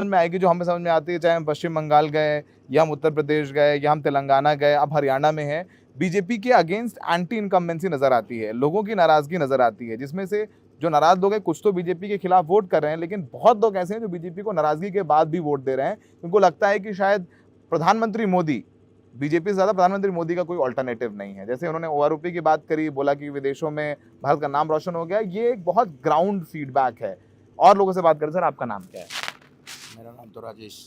में आएगी जो हमें समझ में आती है, चाहे हम पश्चिम बंगाल गए या हम उत्तर प्रदेश गए या हम तेलंगाना गए, अब हरियाणा में है, बीजेपी के अगेंस्ट एंटी इनकम्बेंसी नजर आती है, लोगों की नाराजगी नजर आती है, जिसमें से जो नाराज लोग हैं कुछ तो बीजेपी के खिलाफ वोट कर रहे हैं, लेकिन बहुत लोग ऐसे हैं जो बीजेपी को नाराजगी के बाद भी वोट दे रहे हैं। उनको लगता है कि शायद प्रधानमंत्री मोदी, बीजेपी से ज्यादा प्रधानमंत्री मोदी का कोई ऑल्टरनेटिव नहीं है। जैसे उन्होंने ओआरओपी की बात करी, बोला कि विदेशों में भारत का नाम रोशन हो गया, ये एक बहुत ग्राउंड फीडबैक है। और लोगों से बात करें, सर आपका नाम क्या है? मेरा नाम तो राजेश।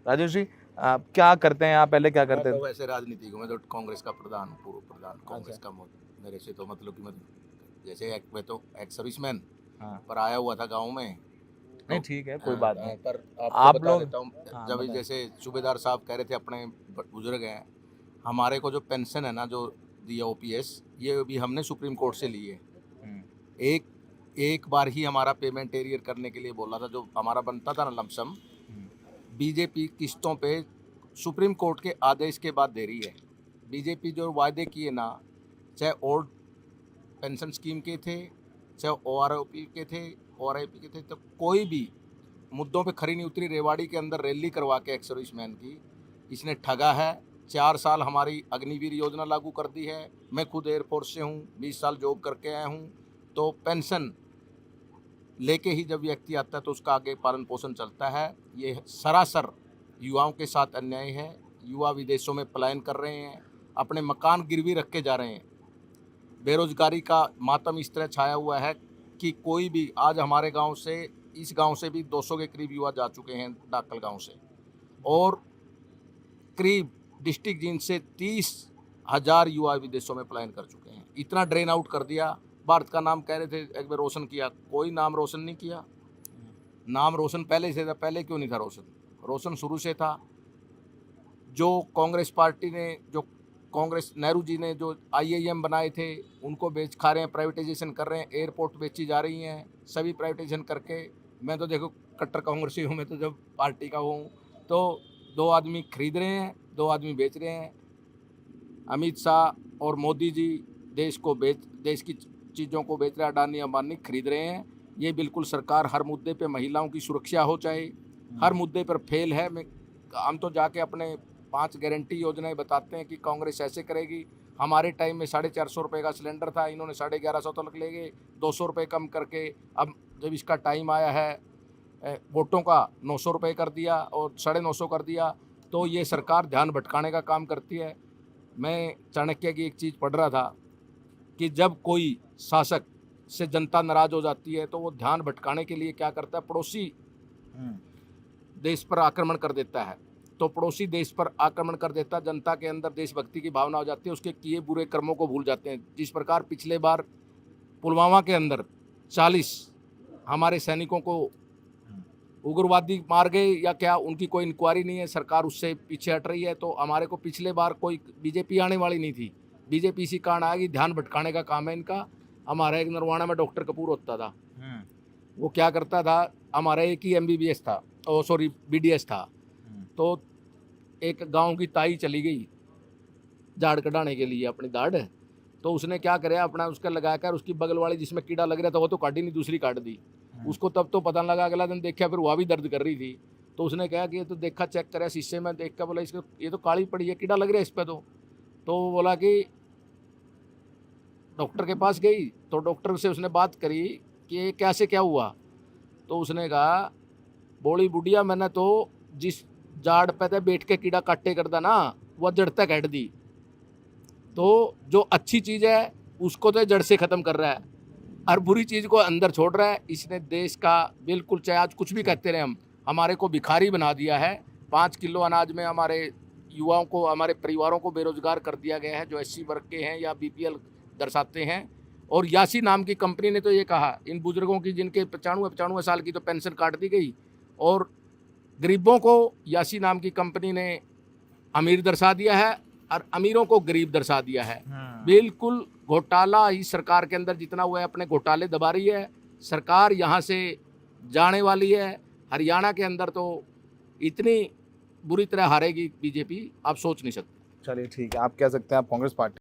राजेश जी, आप क्या करते हैं? आप पहले क्या मैं करते तो थे? वैसे राजनीति को, मैं तो कांग्रेस का प्रधान, पूर्व प्रधान कांग्रेस अच्छा। का मेरे से तो मतलब कि मैं जैसे मैं तो एक्स सर्विसमैन हाँ, पर आया हुआ था गांव में। तो नहीं ठीक है, कोई बात नहीं। पर आपको आप बता लोग, देता हूँ, हाँ जब बताएं। जैसे सूबेदार साहब कह रहे थे अपने बुजुर्ग हैं, हमारे को जो पेंशन है ना, जो दिया ओपीएस, ये भी हमने सुप्रीम कोर्ट से ली है। हम्म, एक एक बार ही हमारा पेमेंट एरियर करने के लिए बोला था, जो हमारा बनता था ना लमसम, हम्म, बीजेपी किस्तों पे सुप्रीम कोर्ट के आदेश के बाद दे रही है। बीजेपी जो वायदे किए ना, चाहे ओल्ड पेंशन स्कीम के थे, चाहे ओआरओपी के थे, ओआरआईपी के थे, तो कोई भी मुद्दों पे खरी नहीं उतरी। रेवाड़ी के अंदर रैली करवा के एक्स सर्विसमैन की इसने ठगा है। 4 साल हमारी अग्निवीर योजना लागू कर दी है। मैं खुद एयरफोर्स से हूँ, 20 साल जॉब करके आया हूँ। तो पेंशन लेके ही जब व्यक्ति आता है तो उसका आगे पालन पोषण चलता है। ये सरासर युवाओं के साथ अन्याय है। युवा विदेशों में पलायन कर रहे हैं, अपने मकान गिरवी रख के जा रहे हैं। बेरोजगारी का मातम इस तरह छाया हुआ है कि कोई भी, आज हमारे गांव से, इस गांव से भी 200 के करीब युवा जा चुके हैं डाकल गांव से, और करीब डिस्ट्रिक्ट जींद से 30,000 युवा विदेशों में पलायन कर चुके हैं। इतना ड्रेन आउट कर दिया। भारत का नाम कह रहे थे एक बार रोशन किया, कोई नाम रोशन नहीं किया। नाम रोशन पहले से था, पहले क्यों नहीं था रोशन? रोशन शुरू से था। जो कांग्रेस पार्टी ने, जो कांग्रेस नेहरू जी ने जो आईआईएम बनाए थे, उनको बेच खा रहे हैं, प्राइवेटाइजेशन कर रहे हैं, एयरपोर्ट बेची जा रही हैं, सभी प्राइवेटाइजेशन करके। मैं तो देखो कट्टर कांग्रेसी हूँ, मैं तो जब पार्टी का हूँ, तो 2 आदमी खरीद रहे हैं, 2 आदमी बेच रहे हैं। अमित शाह और मोदी जी देश की चीज़ों को बेच रहे हैं, अडानी अंबानी खरीद रहे हैं। ये बिल्कुल सरकार हर मुद्दे पे, महिलाओं की सुरक्षा हो चाहे, हर मुद्दे पर फेल है। हम तो जाके अपने 5 गारंटी योजनाएं बताते हैं कि कांग्रेस ऐसे करेगी। हमारे टाइम में 450 रुपये का सिलेंडर था, इन्होंने 1150 तक ले गए, 200 रुपये कम करके। अब जब इसका टाइम आया है वोटों का, 900 रुपये कर दिया और 950 कर दिया। तो ये सरकार ध्यान भटकाने का काम करती है। मैं चाणक्य की एक चीज़ पढ़ रहा था कि जब कोई शासक से जनता नाराज हो जाती है तो वो ध्यान भटकाने के लिए क्या करता है, पड़ोसी देश पर आक्रमण कर देता है। तो पड़ोसी देश पर आक्रमण कर देता है, जनता के अंदर देशभक्ति की भावना हो जाती है, उसके किए बुरे कर्मों को भूल जाते हैं। जिस प्रकार पिछले बार पुलवामा के अंदर 40 हमारे सैनिकों को उग्रवादी मार गए या क्या, उनकी कोई इंक्वायरी नहीं है, सरकार उससे पीछे हट रही है। तो हमारे को पिछले बार कोई बीजेपी आने वाली नहीं थी। बीजेपी इसी कारण आएगी, ध्यान भटकाने का काम है इनका। हमारा एक नरवाना में डॉक्टर कपूर होता था, वो क्या करता था, हमारा एक ही एमबीबीएस था, ओ सॉरी बीडीएस था। तो एक गांव की ताई चली गई झाड़ कटाने के लिए अपनी दाढ़, तो उसने क्या करे, अपना उसका लगाकर उसकी बगल वाली जिसमें कीड़ा लग रहा था वो तो काटी नहीं, दूसरी काट दी। उसको तब तो पता लगा, अगला दिन देखा फिर वह भी दर्द कर रही थी। तो उसने कहा कि ये तो देखा, चेक करा शीशे में, देख कर बोला इसको ये तो काली पड़ी है, कीड़ा लग रहा है इस पर। तो वो बोला कि डॉक्टर के पास गई, तो डॉक्टर से उसने बात करी कि ये कैसे क्या हुआ। तो उसने कहा, बोली बुढ़िया, मैंने तो जिस झाड़ पे बैठ के कीड़ा काटे करता ना, वह जड़ तक हट दी। तो जो अच्छी चीज़ है उसको तो जड़ से ख़त्म कर रहा है और बुरी चीज़ को अंदर छोड़ रहा है। इसने देश का बिल्कुल, चाहे आज कुछ भी कहते रहे हम, हमारे को भिखारी बना दिया है। 5 किलो अनाज में हमारे युवाओं को, हमारे परिवारों को बेरोजगार कर दिया गया है, जो एससी वर्ग के हैं या बीपीएल दर्शाते हैं। और यासी नाम की कंपनी ने तो ये कहा, इन बुजुर्गों की जिनके 95 साल की तो पेंशन काट दी गई, और गरीबों को यासी नाम की कंपनी ने अमीर दर्शा दिया है और अमीरों को गरीब दर्शा दिया है। बिल्कुल घोटाला इस सरकार के अंदर जितना हुआ है, अपने घोटाले दबा रही है। सरकार यहाँ से जाने वाली है। हरियाणा के अंदर तो इतनी बुरी तरह हारेगी बीजेपी, आप सोच नहीं सकते। चलिए ठीक है, आप कह सकते हैं आप कांग्रेस पार्टी